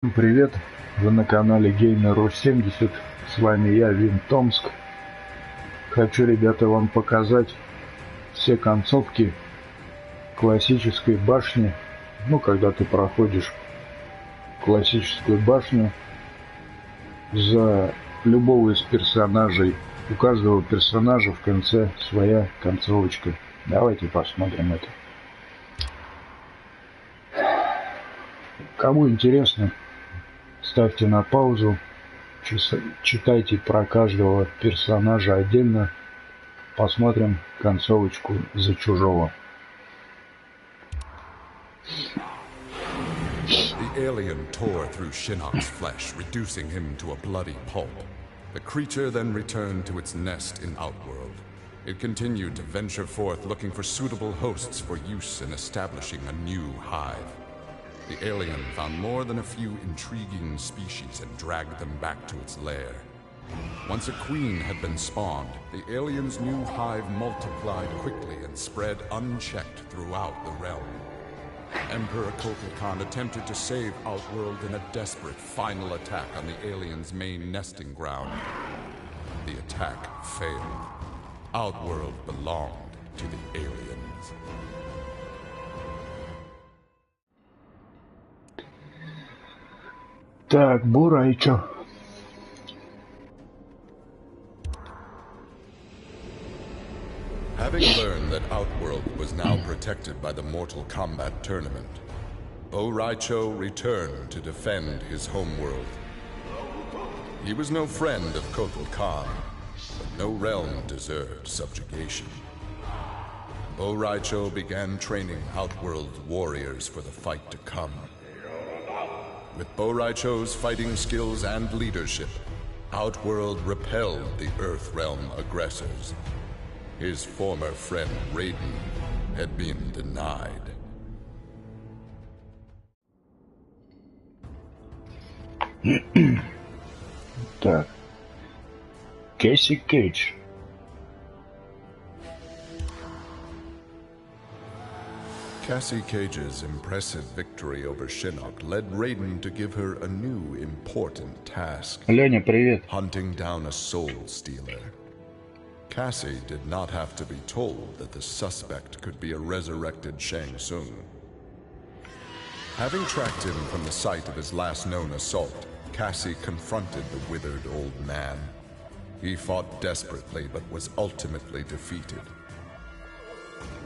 Привет, вы на канале games.All, с вами я, Vint-Tomsk. Хочу, ребята, вам показать все концовки классической башни. Когда ты проходишь классическую башню, за любого из персонажей, у каждого персонажа в конце своя концовочка. Давайте посмотрим это. Кому интересно, ставьте на паузу, читайте про каждого персонажа отдельно, посмотрим концовочку за чужого. The alien tore through Shinnok's flesh, reducing him to a bloody pulp. The creature then returned to its nest in Outworld. It continued to venture forth looking for suitable hosts for use in establishing a new hive. The alien found more than a few intriguing species and dragged them back to its lair. Once a queen had been spawned, the alien's new hive multiplied quickly and spread unchecked throughout the realm. Emperor Khan attempted to save Outworld in a desperate final attack on the alien's main nesting ground. The attack failed. Outworld belonged to the aliens. Так, Бурайчо. Having learned that Outworld was now protected by the Mortal Kombat tournament, Raicho returned to defend his homeworld. He was no friend of Khan, but no realm deserved subjugation. Raicho began training Outworld warriors for the fight to come. With Raicho's fighting skills and leadership, Outworld repelled the Earth Realm aggressors. His former friend Raiden had been denied. Так. Cassie Cage. Cassie Cage's impressive victory over Shinnok led Raiden to give her a new important task. Леня, привет. Hunting down a soul stealer. Cassie did not have to be told that the suspect could be a resurrected Shang Tsung. Having tracked him from the site of his last known assault, Cassie confronted the withered old man. He fought desperately but was ultimately defeated.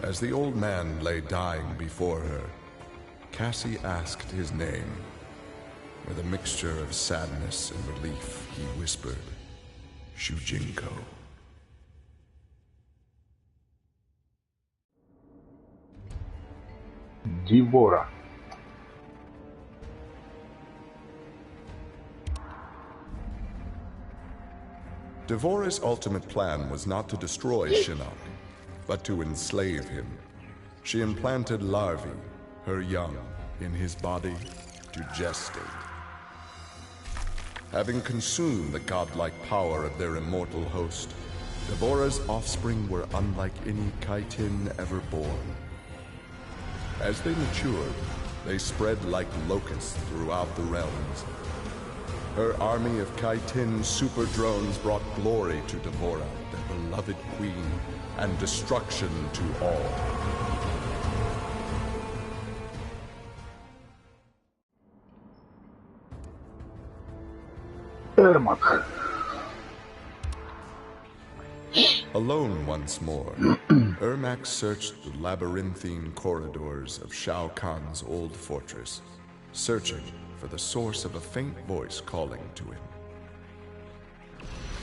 As the old man lay dying before her, Cassie asked his name. With a mixture of sadness and relief, he whispered, Shujinko. Дивора. Devora's ultimate plan was not to destroy Shinnok, but to enslave him. She implanted larvae, her young, in his body to gestate. Having consumed the godlike power of their immortal host, Devora's offspring were unlike any Kaitin ever born. As they matured, they spread like locusts throughout the realms. Her army of Kaitin super drones brought glory to Devora, their beloved queen, and destruction to all. Эрмак. Alone once more, Ermac searched the labyrinthine corridors of Shao Kahn's old fortress, searching for the source of a faint voice calling to him.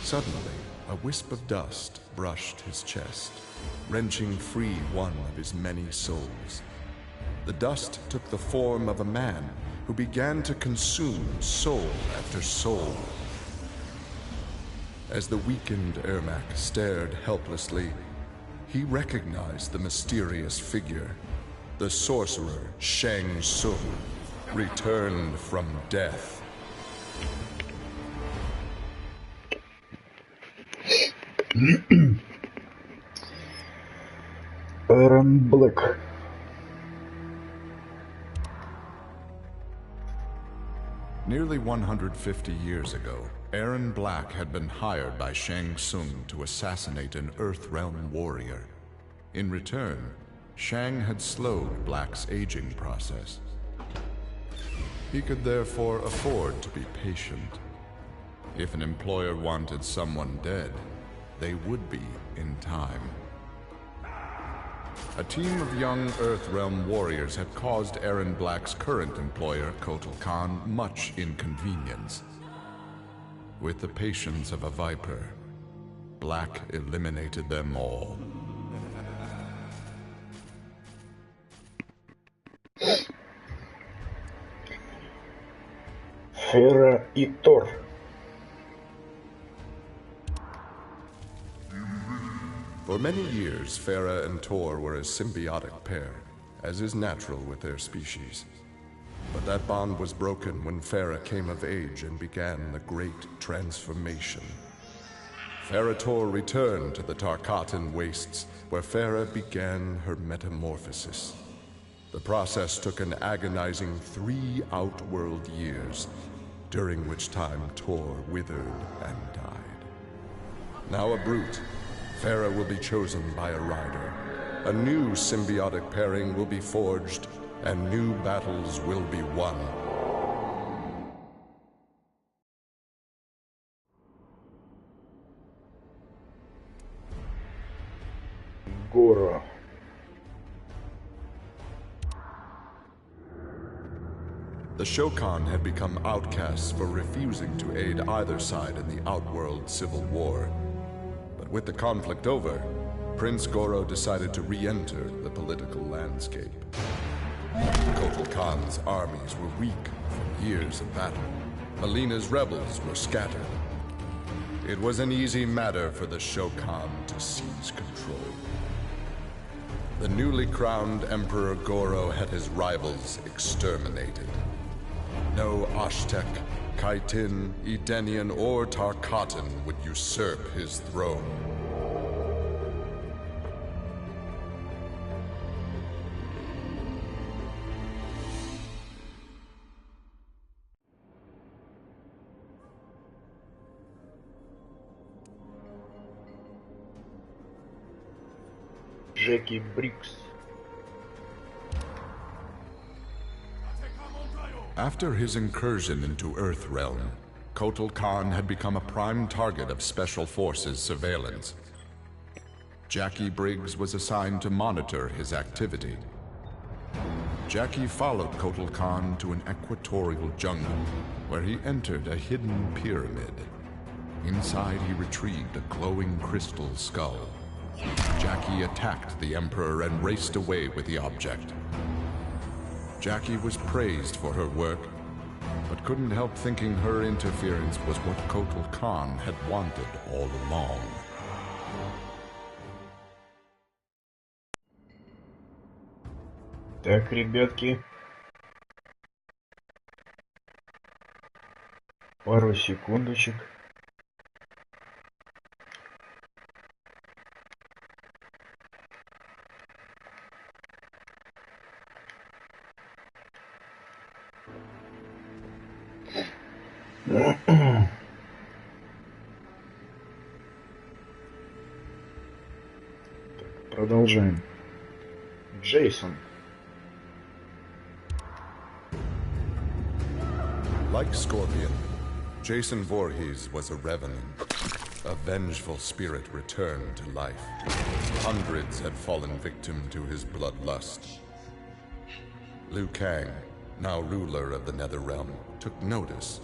Suddenly, a wisp of dust brushed his chest, wrenching free one of his many souls. The dust took the form of a man who began to consume soul after soul. As the weakened Ermac stared helplessly, he recognized the mysterious figure. The sorcerer Shang Tsung returned from death. Эрон Блэк. Nearly 150 years ago, Aaron Black had been hired by Shang Tsung to assassinate an Earthrealm warrior. In return, Shang had slowed Black's aging process. He could therefore afford to be patient. If an employer wanted someone dead, they would be in time. A team of young Earthrealm warriors had caused Aaron Black's current employer, Kotal Khan, much inconvenience. With the patience of a viper, Black eliminated them all. Фера и Тор. For many years, Farah and Tor were a symbiotic pair, as is natural with their species. But that bond was broken when Farah came of age and began the Great Transformation. Farah Tor returned to the Tarkatan Wastes, where Farah began her metamorphosis. The process took an agonizing 3 outworld years, during which time Tor withered and died. Now a brute, Farah will be chosen by a rider. A new symbiotic pairing will be forged, and new battles will be won. Гора. The Shokan had become outcasts for refusing to aid either side in the Outworld Civil War. But with the conflict over, Prince Goro decided to re-enter the political landscape. Kotal Khan's armies were weak from years of battle. Melina's rebels were scattered. It was an easy matter for the Shokan to seize control. The newly crowned Emperor Goro had his rivals exterminated. No Ashtek, Kaitin, Edenian, or Tarkatan would usurp his throne. Джеки Брикс. After his incursion into Earthrealm, Kotal Khan had become a prime target of Special Forces surveillance. Jackie Briggs was assigned to monitor his activity. Jackie followed Kotal Khan to an equatorial jungle, where he entered a hidden pyramid. Inside, he retrieved a glowing crystal skull. Jackie attacked the Emperor and raced away with the object. Jackie was praised for her work, but couldn't help thinking her interference was what Kotal Khan had wanted all along. Так, ребятки. Пару секундочек. Продолжаем. Джейсон. Like Scorpion, Jason Voorhees was a revenant. A vengeful spirit returned to life. Hundreds had fallen victim to his bloodlust. Liu Kang, now ruler of the Netherrealm, took notice.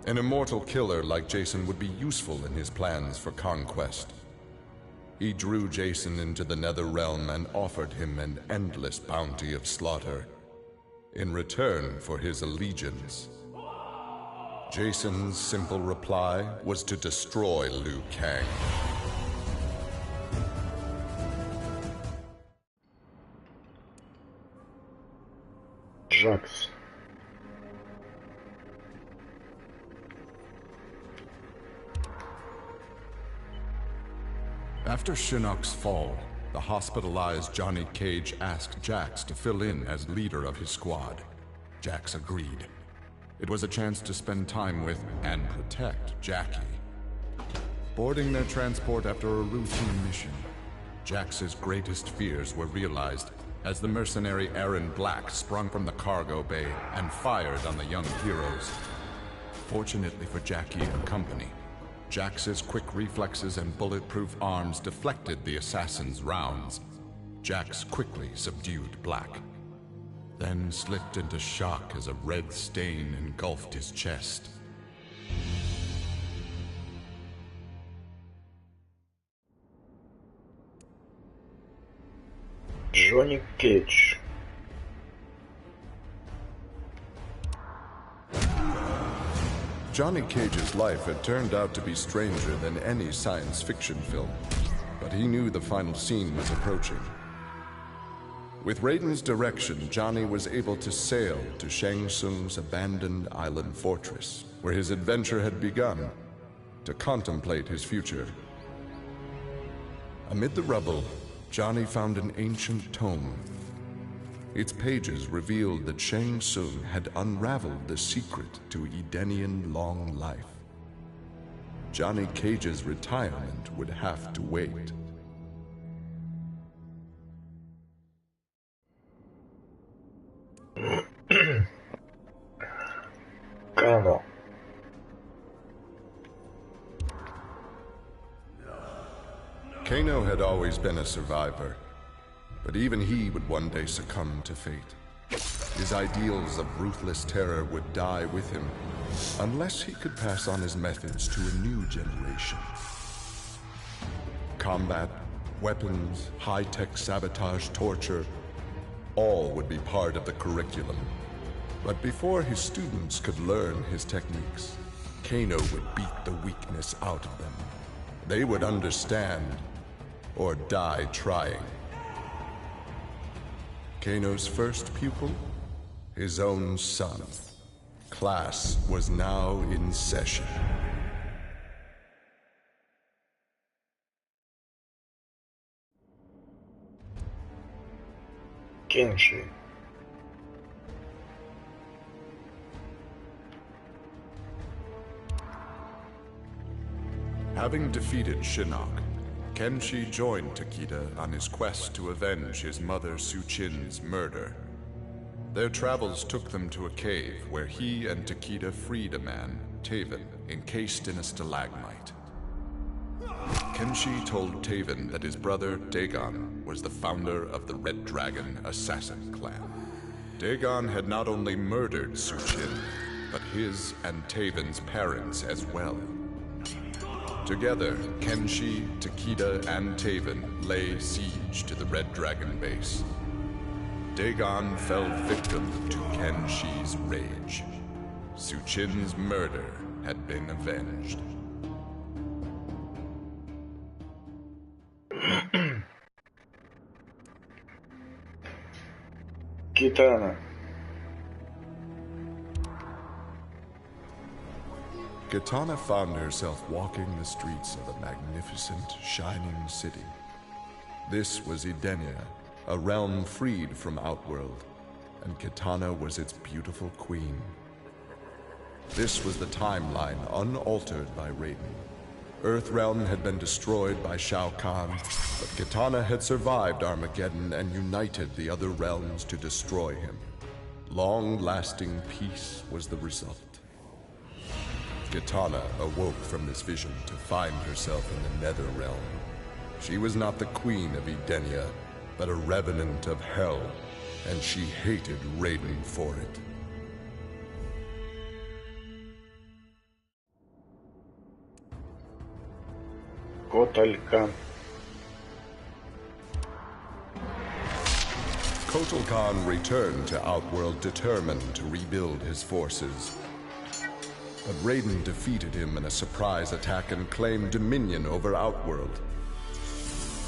An immortal killer like Jason would be useful in his plans for conquest. He drew Jason into the Netherrealm and offered him an endless bounty of slaughter in return for his allegiance. Jason's simple reply was to destroy Liu Kang. Джакс. After Shinnok's fall, the hospitalized Johnny Cage asked Jax to fill in as leader of his squad. Jax agreed. It was a chance to spend time with and protect Jackie. Boarding their transport after a routine mission, Jax's greatest fears were realized as the mercenary Aaron Black sprung from the cargo bay and fired on the young heroes. Fortunately for Jackie and company, Jax's quick reflexes and bulletproof arms deflected the assassin's rounds. Jax quickly subdued Black, then slipped into shock as a red stain engulfed his chest. Джонни Кейдж. Johnny Cage's life had turned out to be stranger than any science fiction film, but he knew the final scene was approaching. With Raiden's direction, Johnny was able to sail to Shang Tsung's abandoned island fortress, where his adventure had begun, to contemplate his future. Amid the rubble, Johnny found an ancient tome. Its pages revealed that Shang Tsung had unraveled the secret to Edenian long life. Johnny Cage's retirement would have to wait. Канал. Kano had always been a survivor, but even he would one day succumb to fate. His ideals of ruthless terror would die with him, unless he could pass on his methods to a new generation. Combat, weapons, high-tech sabotage, torture, all would be part of the curriculum. But before his students could learn his techniques, Kano would beat the weakness out of them. They would understand, or die trying. Kano's first pupil? His own son. Class was now in session. Кенши. Having defeated Shinnok, Kenshi joined Takeda on his quest to avenge his mother Su-Chin's murder. Their travels took them to a cave where he and Takeda freed a man, Taven, encased in a stalagmite. Kenshi told Taven that his brother, Dagon, was the founder of the Red Dragon Assassin Clan. Dagon had not only murdered Su-Chin, but his and Taven's parents as well. Together, Kenshi, Takeda, and Taven lay siege to the Red Dragon base. Dagon fell victim to Kenshi's rage. Su-Chin's murder had been avenged. Kitana. Kitana found herself walking the streets of a magnificent, shining city. This was Edenia, a realm freed from Outworld, and Kitana was its beautiful queen. This was the timeline unaltered by Raiden. Earthrealm had been destroyed by Shao Kahn, but Kitana had survived Armageddon and united the other realms to destroy him. Long-lasting peace was the result. Kitana awoke from this vision to find herself in the Nether Realm. She was not the queen of Edenia, but a revenant of hell, and she hated Raiden for it. Kotal Khan. Kotal Khan returned to Outworld determined to rebuild his forces. But Raiden defeated him in a surprise attack and claimed dominion over Outworld.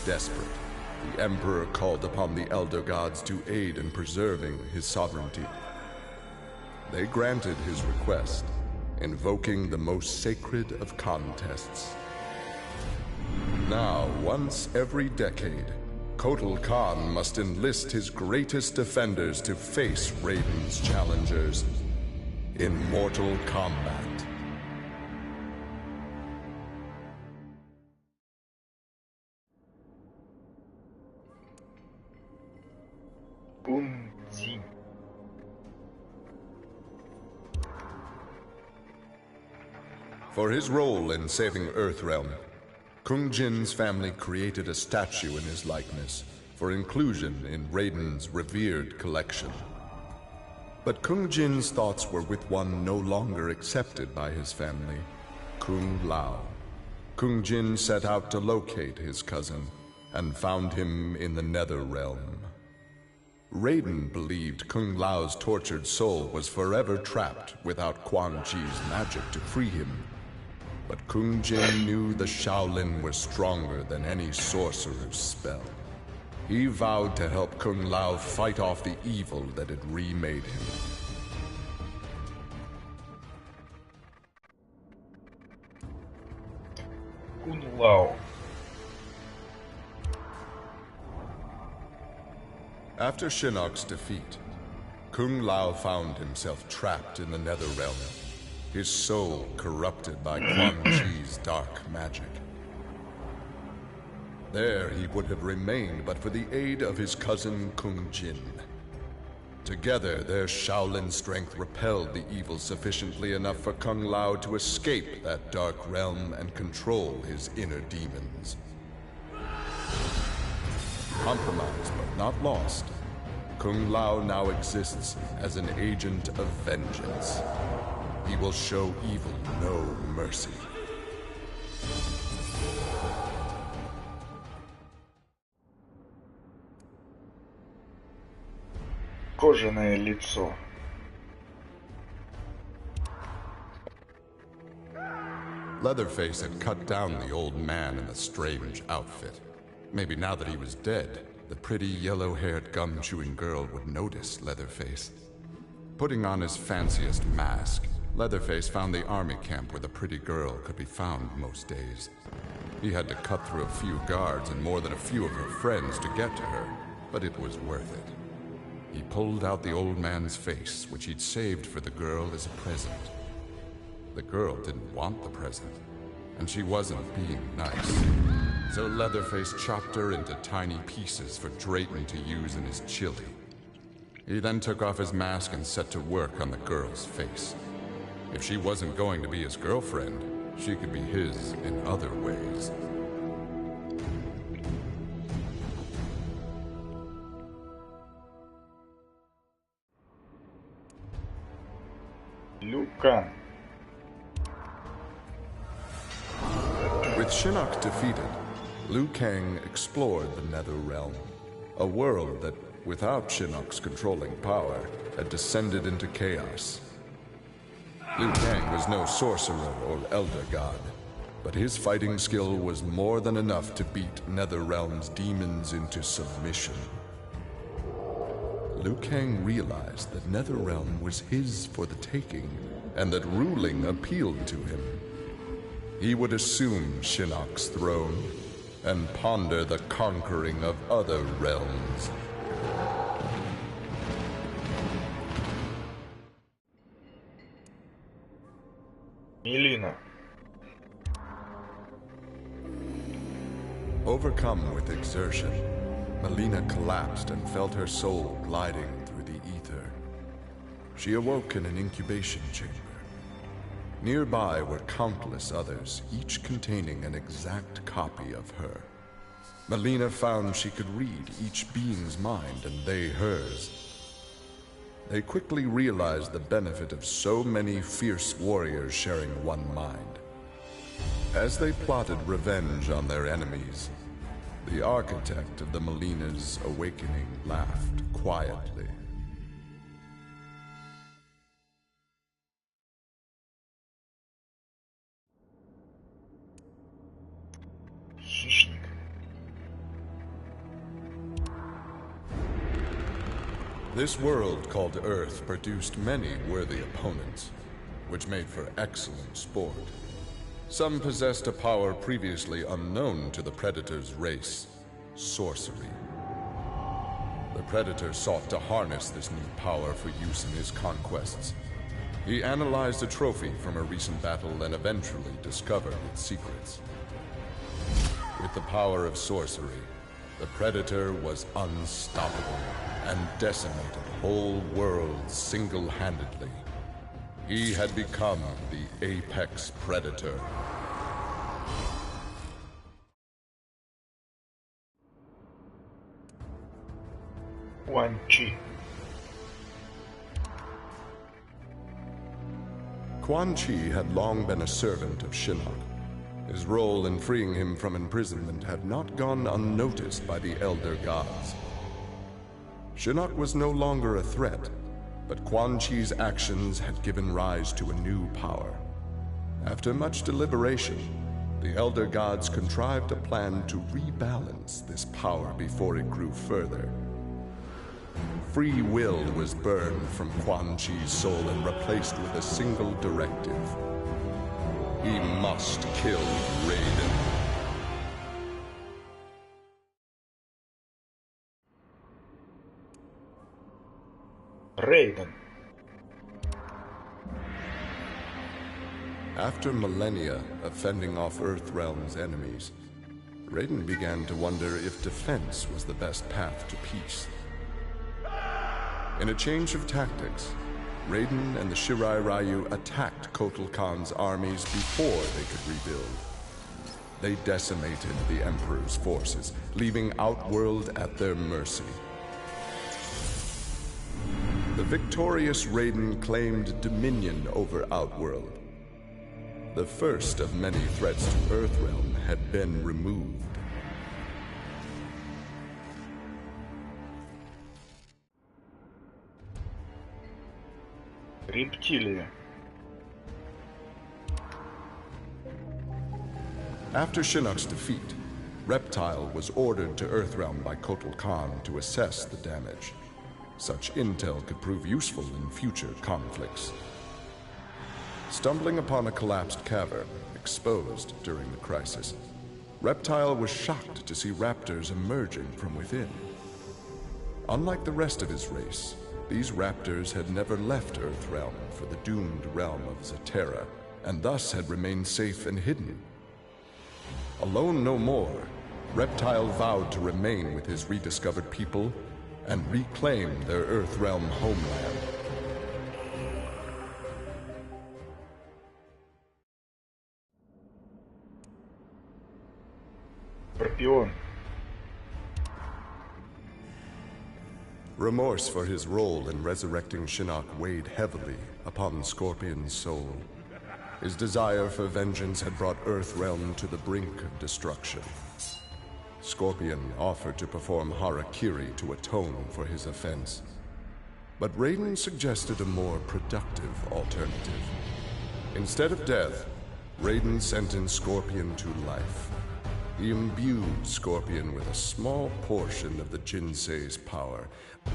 Desperate, the Emperor called upon the Elder Gods to aid in preserving his sovereignty. They granted his request, invoking the most sacred of contests. Now, once every decade, Kotal Khan must enlist his greatest defenders to face Raiden's challengers. in Mortal Kombat. День. For his role in saving Earthrealm, Kung Jin's family created a statue in his likeness for inclusion in Raiden's revered collection. But Kung Jin's thoughts were with one no longer accepted by his family, Kung Lao. Kung Jin set out to locate his cousin and found him in the Nether Realm. Raiden believed Kung Lao's tortured soul was forever trapped without Quan Chi's magic to free him. But Kung Jin knew the Shaolin was stronger than any sorcerer's spell. He vowed to help Kung Lao fight off the evil that had remade him. Кун Лао. After Shinnok's defeat, Kung Lao found himself trapped in the Nether Realm, his soul corrupted by Quan Chi's dark magic. There he would have remained but for the aid of his cousin Kung Jin. Together, their Shaolin strength repelled the evil sufficiently enough for Kung Lao to escape that dark realm and control his inner demons. Compromised but not lost, Kung Lao now exists as an agent of vengeance. He will show evil no mercy. Кожаное лицо. Leatherface had cut down the old man in the strange outfit. Maybe now that he was dead, the pretty yellow-haired gum-chewing girl would notice Leatherface. Putting on his fanciest mask, Leatherface found the army camp where the pretty girl could be found most days. He had to cut through a few guards and more than a few of her friends to get to her, but it was worth it. He pulled out the old man's face, which he'd saved for the girl as a present. The girl didn't want the present, and she wasn't being nice. So Leatherface chopped her into tiny pieces for Drayton to use in his chili. He then took off his mask and set to work on the girl's face. If she wasn't going to be his girlfriend, she could be his in other ways. Liu Kang. With Shinnok defeated, Liu Kang explored the Nether Realm, a world that, without Shinnok's controlling power, had descended into chaos. Liu Kang was no sorcerer or elder god, but his fighting skill was more than enough to beat Netherrealm's demons into submission. Liu Kang realized that Netherrealm was his for the taking, and that ruling appealed to him. He would assume Shinnok's throne and ponder the conquering of other realms. Милина. Overcome with exertion, Melina collapsed and felt her soul gliding through the ether. She awoke in an incubation chamber. Nearby were countless others, each containing an exact copy of her. Melina found she could read each being's mind and they hers. They quickly realized the benefit of so many fierce warriors sharing one mind. As they plotted revenge on their enemies, the architect of the Melina's awakening laughed quietly. Хищник. This world called Earth produced many worthy opponents, which made for excellent sport. Some possessed a power previously unknown to the Predator's race, sorcery. The Predator sought to harness this new power for use in his conquests. He analyzed a trophy from a recent battle and eventually discovered its secrets. With the power of sorcery, the Predator was unstoppable and decimated whole worlds single-handedly. He had become the apex predator. Quan Chi. Quan Chi had long been a servant of Shinnok. His role in freeing him from imprisonment had not gone unnoticed by the Elder Gods. Shinnok was no longer a threat, but Quan Chi's actions had given rise to a new power. After much deliberation, the Elder Gods contrived a plan to rebalance this power before it grew further. Free will was burned from Quan Chi's soul and replaced with a single directive. He must kill Raiden. Raiden. After millennia of fending off Earthrealm's enemies, Raiden began to wonder if defense was the best path to peace. In a change of tactics, Raiden and the Shirai Ryu attacked Kotal Khan's armies before they could rebuild. They decimated the Emperor's forces, leaving Outworld at their mercy. The victorious Raiden claimed dominion over Outworld. The first of many threats to Earthrealm had been removed. Рептилия. After Shinnok's defeat, Reptile was ordered to Earthrealm by Kotal Khan to assess the damage. Such intel could prove useful in future conflicts. Stumbling upon a collapsed cavern, exposed during the crisis, Reptile was shocked to see raptors emerging from within. Unlike the rest of his race, these raptors had never left Earthrealm for the doomed realm of Zaterra, and thus had remained safe and hidden. Alone no more, Reptile vowed to remain with his rediscovered people and reclaim their Earthrealm homeland. Скорпион. Remorse for his role in resurrecting Shinnok weighed heavily upon Scorpion's soul. His desire for vengeance had brought Earthrealm to the brink of destruction. Scorpion offered to perform harakiri to atone for his offense. But Raiden suggested a more productive alternative. Instead of death, Raiden sentenced Scorpion to life. He imbued Scorpion with a small portion of the Jinsei's power,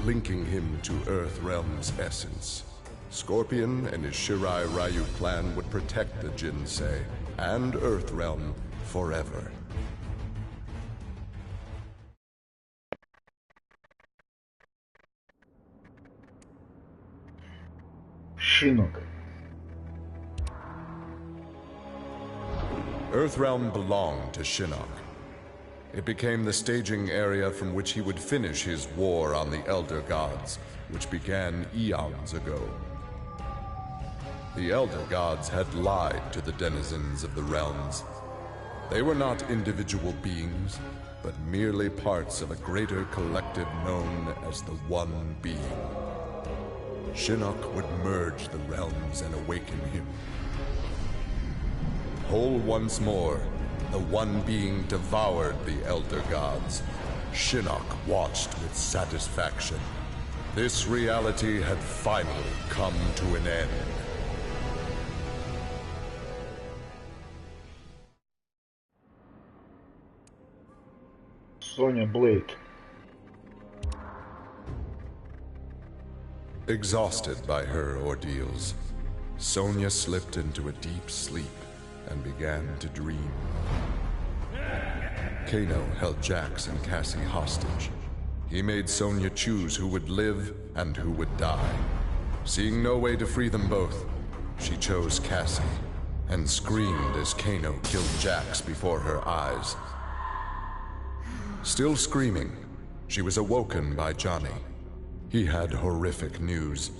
linking him to Earthrealm's essence. Scorpion and his Shirai Ryu clan would protect the Jinsei and Earthrealm forever. Shinnok. Earthrealm belonged to Shinnok. It became the staging area from which he would finish his war on the Elder Gods, which began eons ago. The Elder Gods had lied to the denizens of the realms. They were not individual beings, but merely parts of a greater collective known as the One Being. Shinnok would merge the realms and awaken him. Whole once more, the One Being devoured the Elder Gods. Shinnok watched with satisfaction. This reality had finally come to an end. Соня Блейд. Exhausted by her ordeals, Sonya slipped into a deep sleep and began to dream. Kano held Jax and Cassie hostage. He made Sonya choose who would live and who would die. Seeing no way to free them both, She chose Cassie and screamed as Kano killed Jax before her eyes. Still screaming, she was awoken by Johnny. He had horrific news.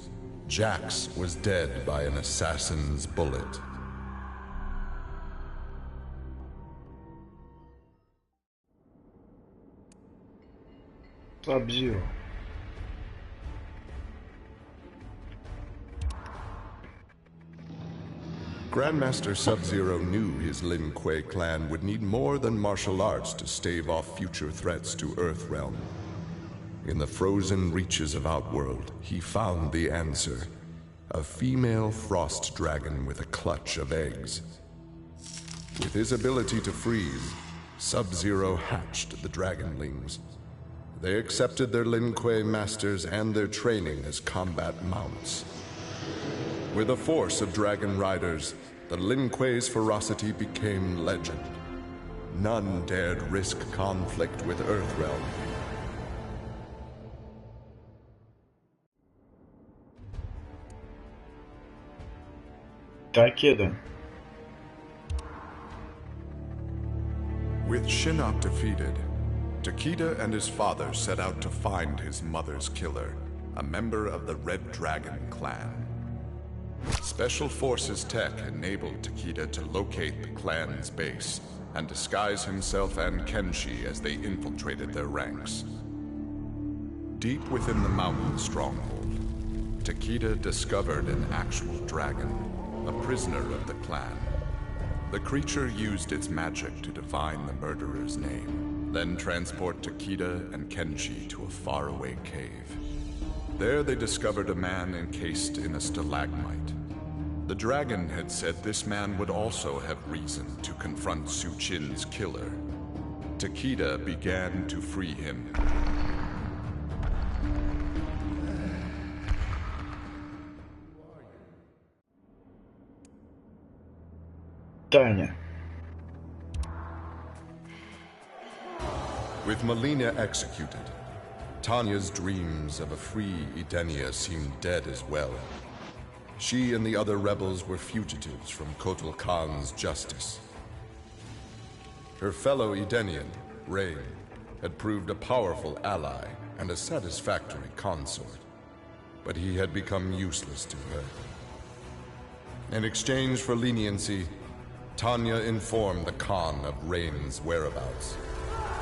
Jax was dead by an assassin's bullet. Sub-Zero. Grandmaster Sub-Zero knew his Lin Kuei clan would need more than martial arts to stave off future threats to Earthrealm. In the frozen reaches of Outworld, he found the answer. A female frost dragon with a clutch of eggs. With his ability to freeze, Sub-Zero hatched the dragonlings. They accepted their Lin Kuei masters and their training as combat mounts. With a force of dragon riders, the Lin Kuei's ferocity became legend. None dared risk conflict with Earthrealm. Takeda. With Shinnok defeated, Takeda and his father set out to find his mother's killer, a member of the Red Dragon clan. Special Forces tech enabled Takeda to locate the clan's base and disguise himself and Kenshi as they infiltrated their ranks. Deep within the mountain stronghold, Takeda discovered an actual dragon, a prisoner of the clan. The creature used its magic to divine the murderer's name, then transport Takeda and Kenshi to a faraway cave. There they discovered a man encased in a stalagmite. The dragon had said this man would also have reason to confront Su Qin's killer. Takeda began to free him. Tanya. With Melina executed, Tanya's dreams of a free Edenia seemed dead as well. She and the other rebels were fugitives from Kotal Khan's justice. Her fellow Edenian, Rain, had proved a powerful ally and a satisfactory consort, but he had become useless to her. In exchange for leniency, Tanya informed the Khan of Rain's whereabouts.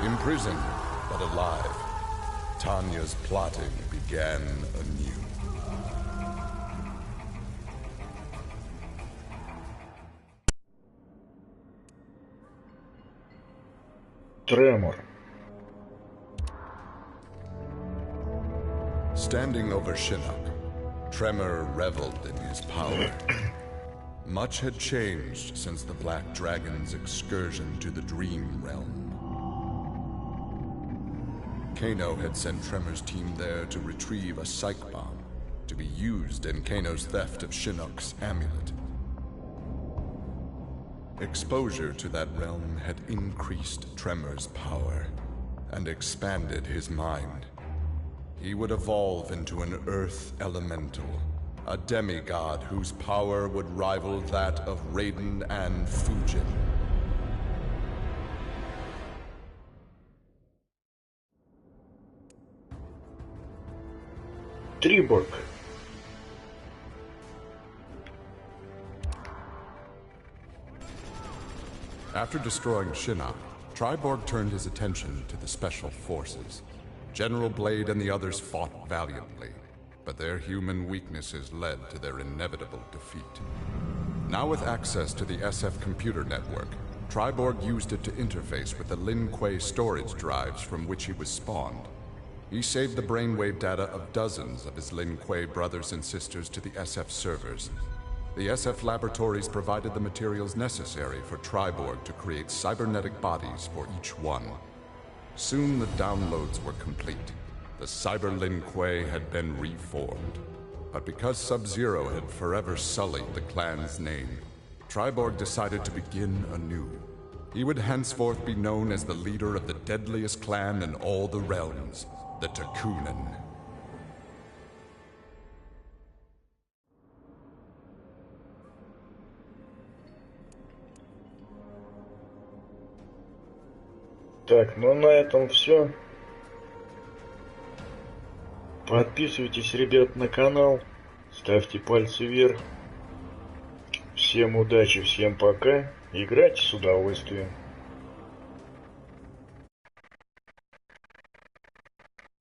Imprisoned, but alive, Tanya's plotting began anew. Tremor. Standing over Shinnok, Tremor reveled in his power. Much had changed since the Black Dragon's excursion to the Dream Realm. Kano had sent Tremor's team there to retrieve a psych bomb to be used in Kano's theft of Shinnok's amulet. Exposure to that realm had increased Tremor's power and expanded his mind. He would evolve into an earth elemental, a demigod whose power would rival that of Raiden and Fujin. Triborg. After destroying Shinnok, Triborg turned his attention to the Special Forces. General Blade and the others fought valiantly, but their human weaknesses led to their inevitable defeat. Now with access to the SF computer network, Triborg used it to interface with the Lin Kuei storage drives from which he was spawned. He saved the brainwave data of dozens of his Lin Kuei brothers and sisters to the SF servers. The SF laboratories provided the materials necessary for Triborg to create cybernetic bodies for each one. Soon the downloads were complete. The Cyber Lin Kuei had been reformed. But because Sub-Zero had forever sullied the clan's name, Triborg decided to begin anew. He would henceforth be known as the leader of the deadliest clan in all the realms, the Takunin. Так, ну на этом все. Подписывайтесь, ребят, на канал. Ставьте пальцы вверх. Всем удачи, всем пока. Играйте с удовольствием.